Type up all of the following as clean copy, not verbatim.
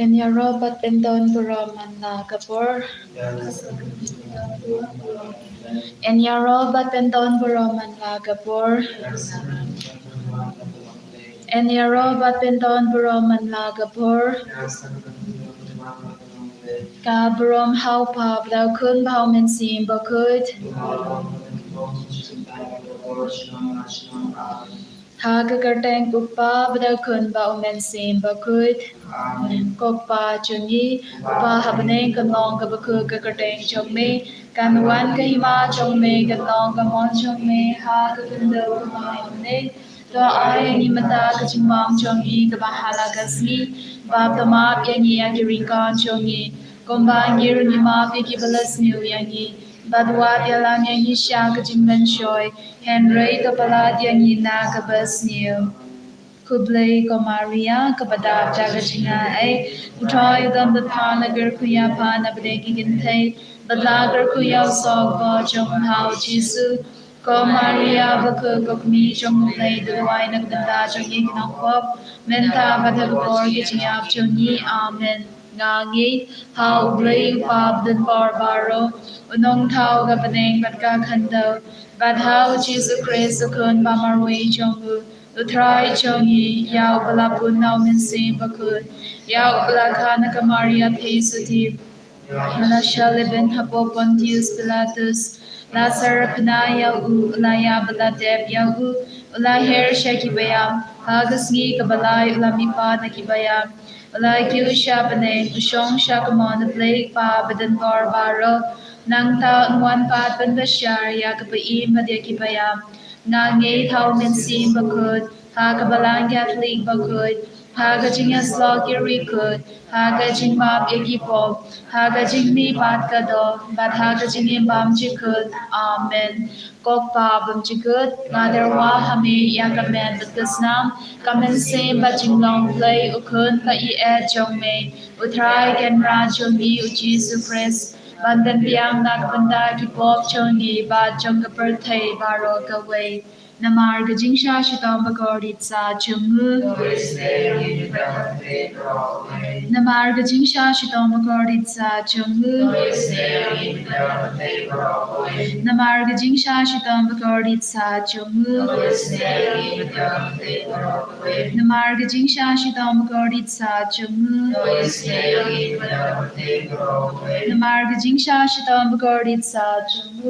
Enyarobat Bendon Buraman Nagapur. Enyarobat Bendon Buraman Nagapur. Enyarobat Bendon Buraman Nagapur. Kabrom How Pop Thou Kun Bao Men Sim Bakut. Hagagartang Upa Thou Kun Bao Men Sim Bakut. Kokpa Chungi Upa Habaneng Kanong Kabakut Gagartang Chongme Kanwan Kahima Chongme Kanong Kamon Chongme Hagagando Kamane To Ayani Mata Kachimam Chongi Kabahala Gasmi Babdamap Yangi Akirinkan Chongi Gombang Yirunima Pikibalas New Yangi Badwat Yalang Yangi Shaka Jimban Shoy Henry Kapalat Yangi Nakabas New Kublai Komaria Kabada Jagajina A Utoy Dam the Panagar Kuya Pana Badeki Ginte Badlagar Kuya Sogo Jong Hao Jisu Komaria Baku Gokmi Jong Play the Wine of the Dajang Yignokop Menta Badabor Gijinap Joni Amen Ngangi How Blay Pab the Barbaro Unong Tau Gabaneng Badka Kando Badhao Jisu Christ Kun Bamarwe Jongu Utrai Chongi Yao Balapun Nau Minsim Bakut Yao Balakana Kamaria Pesati Malashalibin Hapo Pontius Pilatus Lazar Panaya U Ulaya Baladeb Yahu Ulaher Shakibayam Hagasni Kabalai Ulamipa Nakibayam Ulai Kyusha Bane Ushong Shakamon the Blake Pa Badan Barbaro Nangta Nwan Pat Bandashar Yakabai Madiakibayam Nange Tau Minsim Bakut Hakabalang Catholic Bakut Hagajing Aslog Irikut Hagajing Mab Egipop Hagajing Mi Batkado Bat Hagajing Imbam Jikut Amen Kokpa Bum Jikut Nadarwa Hami Yakamen Batgasnam Kamen Sim Bajing Long Play Ukun Pa I Ed Jongme Utrai Genra Jongi Ujisu Christ Bandan Biang Nakbanda Kipop Chongi Ba Jonga Birthday Baro Gaway Namar Gajingsha Shitom Bagoritsa Chungu Namar Gajingsha Shitom Bagoritsa Chungu Namar Gajingsha Shitom Bagoritsa Chungu Namar Gajingsha Shitom Bagoritsa Chungu Namar Gajingsha Shitom Bagoritsa Chungu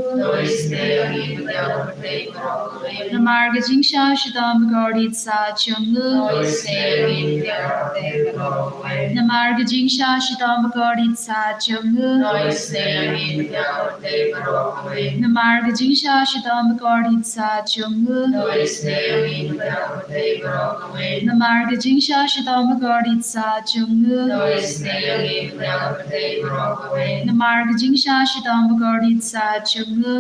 Namar Gajingsha Shitom Bagoritsa Chungu Namar Gajingsha Shitom Bagoritsa Chungu Namar Gajingsha Shitom Bagoritsa Chungu Namar Gajingsha Shitom Bagoritsa Chungu Namar Gajingsha Shitom Bagoritsa Chungu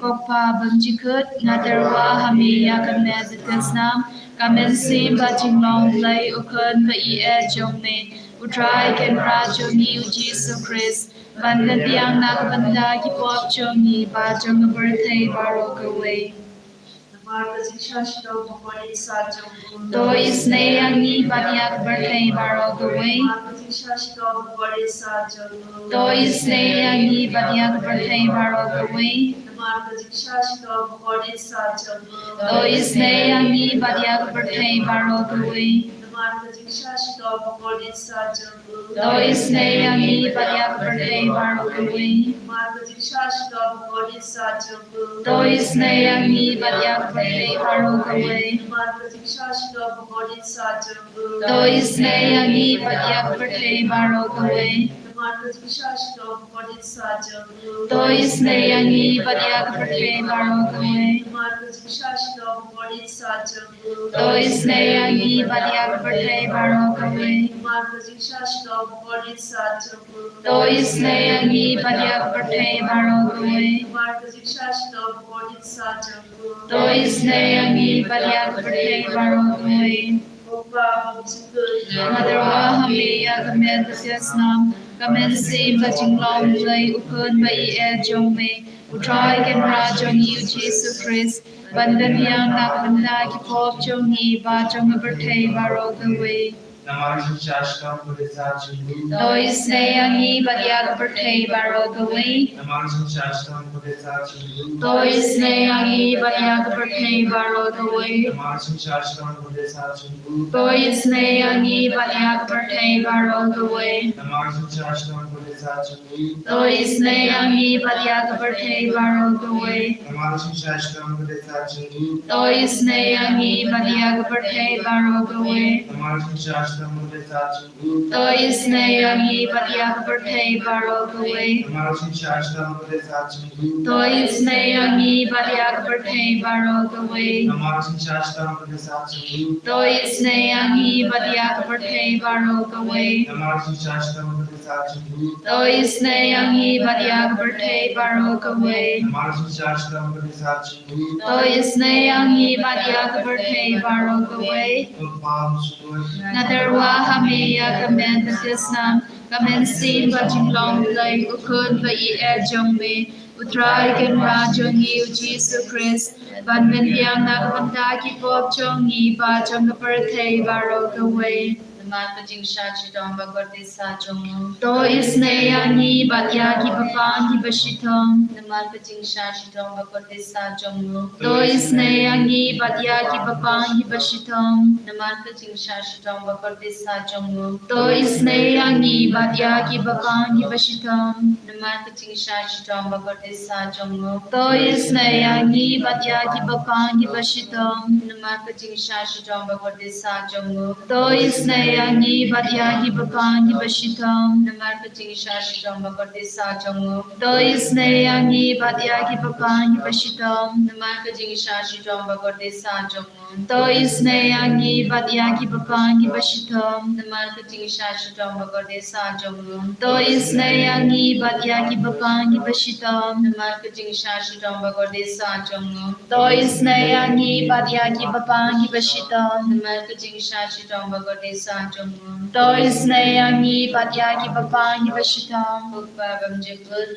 Kokpa Bunjikut Nadarwa Hami Yakamed Gasnam Kamen Sim Bajing Long Play Ukun Pa I Ed Jongme Utrai Kenra Jongi Ujisu Christ Bandan Biang Nakabanda Kipop Jongi Ba Jonga Birthday Barok Away To isne yangi banyak birthday barok away To isne yangi banyak birthday barok away To isne yangi banyak birthday barok away To isne yangi banyak birthday barok away To isne yangi banyak birthday barok away To isne yangi banyak birthday barok away To isne yangi banyak birthday barok away To isne yangi banyak birthday barok away To isne yangi banyak birthday barok away To isne yangi banyak birthday barok away Nadarwa Hami Yakamed Gasnam Kamen Sim Bajing Long Play Ukun Pa I Ed Jongme utrai ken ra chong yu Jesus Christ ban ben yang nak ban na ki pop chong ni ba chong ber thei ba ro the way Dois neangi badiag bertei baro gawai. Dois neangi badiag bertei baro gawai. Dois neangi badiag bertei baro gawai. Dois neangi badiag bertei baro gawai. Dois neangi badiag bertei baro gawai. Dois neangi badiag bertei baro gawai. Dois neangi badiag bertei baro gawai. Dois neangi badiag bertei baro gawai. Dois neangi badiag bertei baro gawai. Dois neangi badiag bertei baro gawai. Nadarwa hamiya kamen tasnam kamen sin bajinglong lay ukun ba I jongme utrai ken ra jongi Jesus Christ ban ben biang na kapanda ki pop jongi ba jong per thei baro gawai. To isne yangi batya ki bapang ki bashitong. To isne yangi batya ki bapang ki bashitong. To isne yangi batya ki bapang ki bashitong. To isne yangi batya ki bapang ki bashitong. To isne yangi batya ki bapang ki bashitong. To isne yangi batya ki bapang ki bashitong. To isne yangi batya ki bapang ki bashitong. To isne yangi batya ki bapang ki bashitong. To isne yangi batya ki bapang ki bashitong. To isne yangi batya ki bapang ki bashitong.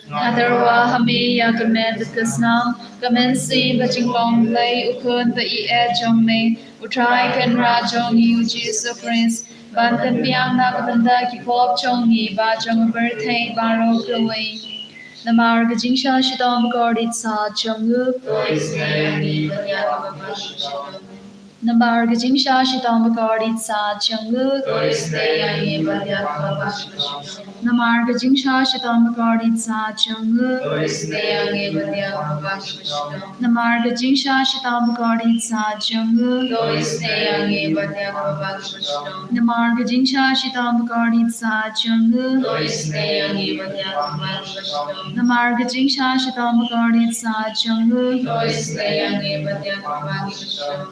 Nadarwa hami ya kamen tasnam kamen si bajinglong lay ukun ba I jongme utrai ken ra jong yu Jesus Christ ban kan piang na kapanda ki pop chong ni ba jong ber thei baro gawai. Namar ka jingsha shidam gordit sa chongu. Namar ka jingsha shidam gordit sa chongu. Namar ka jingsha shidam gordit sa chongu. Namar ka jingsha shidam gordit sa chongu. Namar ka jingsha shidam gordit sa chongu. Namar ka jingsha shidam gordit sa chongu.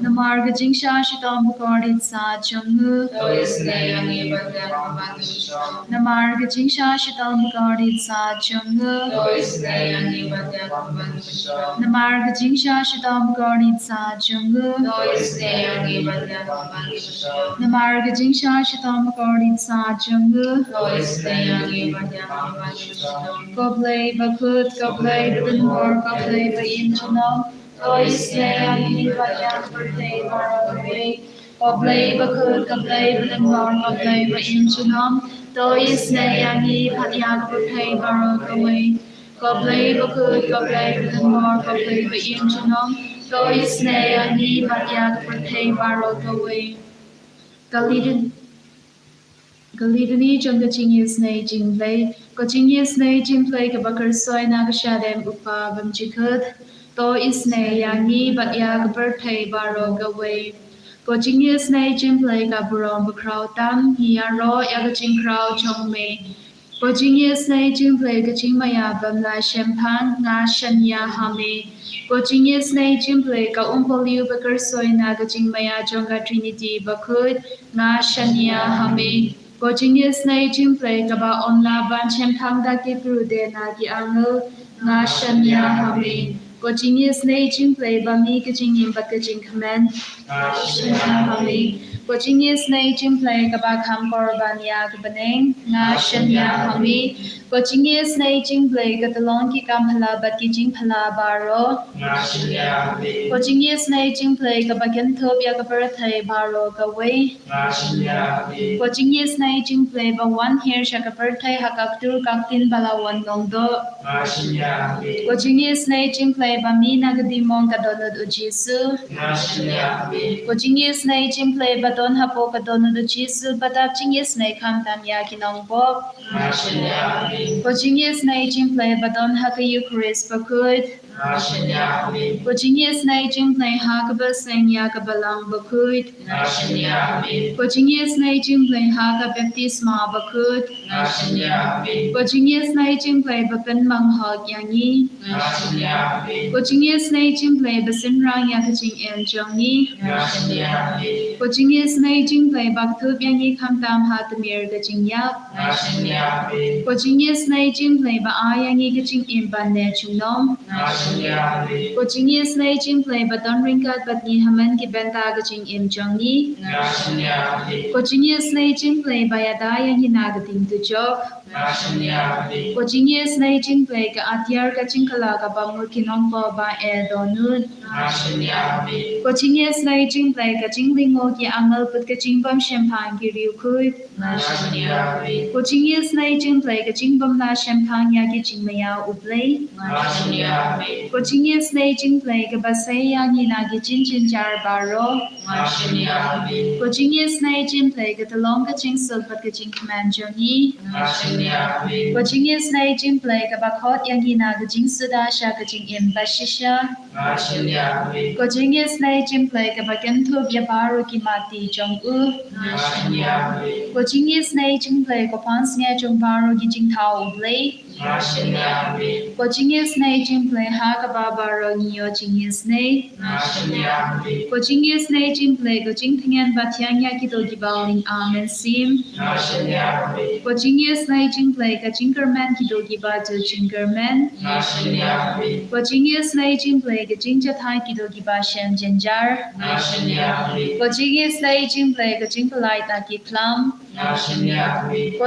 Namar ka jingsha shidam gordit sa chongu. Namar ka jingsha shidam gordit sa chongu. Namar ka jingsha shidam gordit sa chongu. Namar ka jingsha shidam gordit sa chongu. Goblay bakut goblay bidinmor goblay bayin chunam. Tois neangi batyak bertei baraway. Goblay bakut goblay bidinmor goblay bayin chunam. Tois neangi batyak bertei baraway. Goblay bakut goblay bidinmor goblay bayin chunam. Tois neangi batyak bertei baraway. Galidani jangga Jingisynei-blei, ko Jingisynei-blei ka bakar soy na ka shadem upa bam jikut, to isne yangi batya ka berthei baro gawai. Ko Jingisynei-blei ka burom bakrao tam hiya ro ya ka jingkrao chongme. Ko Jingisynei-blei ka jingmaya bam la shempang nga shanya hame. Ko Jingisynei-blei ka umpoliu bakar soy na ka jingmaya jongga Trinity bakut nga shanya hame. Ko Jingisynei-blei ka ba onla ban shempang da ki prude na ki angel nga shanya hame. Ko Jingisynei-blei ba mi ka jingim bat ka jingkamen nga shanya hame. Ko Jingisynei-blei ka ba kam korban ya ka baneng nga shanya hame. Jingisynei-blei katalong ki kamphala bat ki jingphala baro. Jingisynei-blei kabagenthop ya kaparathai baro kawai. Jingisynei-blei ba one hair sha kaparathai hakaptur kaktin balawan nongdo. Jingisynei-blei ba mi nagadimong kadonod ujisu. Jingisynei-blei ba don hapo kadonod ujisu batap jingisynei kamtam ya kinongbok. Jingisynei-blei ba don haka Eucharist bakut. Jingisynei-blei hakaba seng ya kabalang bakut. Jingisynei-blei haka baptisma bakut. Jingisynei-blei ba penmang hak yangi. Jingisynei-blei ba sinrang ya kaching en jongi. Jingisynei-blei ba ktup yangi kamtam hatamir kaching yap. Jingisynei-blei ba ayangi kaching imban ne chungnom. Jingisynei-blei ba don ringkat bat ni haman ki benta kaching im jongi. Jingisynei-blei ba yada yangi nagating tujok. Jingisynei-blei ka atyar kaching kala ka bamur kinongpo ba donun. Jingisynei-blei ka jinglingo ki angal put kaching bam shempang ki riukut. Jingisynei-blei ka jingbam la shempang ya ki jingmaya ublei. Jingisynei-blei ka basay yangi na ki jinjar baro. Jingisynei-blei ka talong kaching sulpat kaching kamanjongi. Jingisynei-blei ka bakhot yangi na kaching suda sha kaching imbashisha. Jingisynei-blei ka bagenthub ya baro ki mati jong-u. Jingisynei-blei ka pans nga jong baro ki jingtao ublei. Jingisynei-blei ha ka babaro niyo jingisynei. Jingisynei-blei ka jingtingan batyang ya ki dogi baling amen sim. Jingisynei-blei ka jingerman ki dogi batu jingerman. Jingisynei-blei ka jingjathai ki dogi ba shem jinjar. Jingisynei-blei ka jingpalai ta ki plum.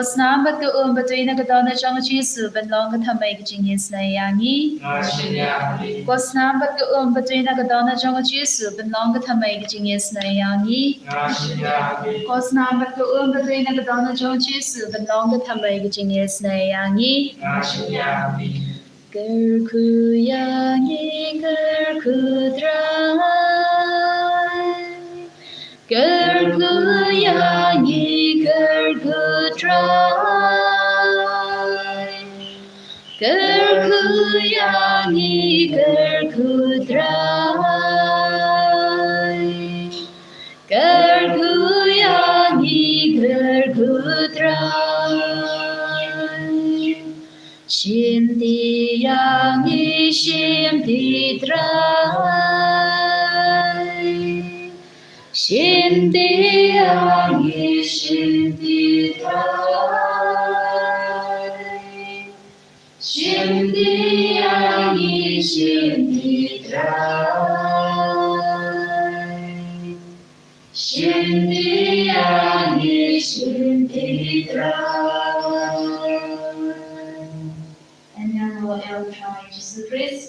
Snambat ka batui na kadona chong chisu ban long ka thamai ka jingisynei yangi. Snambat ka batui na kadona chong chisu ban long ka thamai ka jingisynei yangi. Snambat ka batui na kadona chong chisu ban long ka thamai ka jingisynei yangi. Gerku yangi gerku drai. Gerku yangi gerku drai. Gerku yangi gerku drai. Gerku yangi gerku drai. Shimdi yangi shimdi drai. Shimdi yangi shimdi drai. Shimdi yangi shimdi drai. Shimdi yangi shimdi drai. And now Lord El Try Jesus Christ,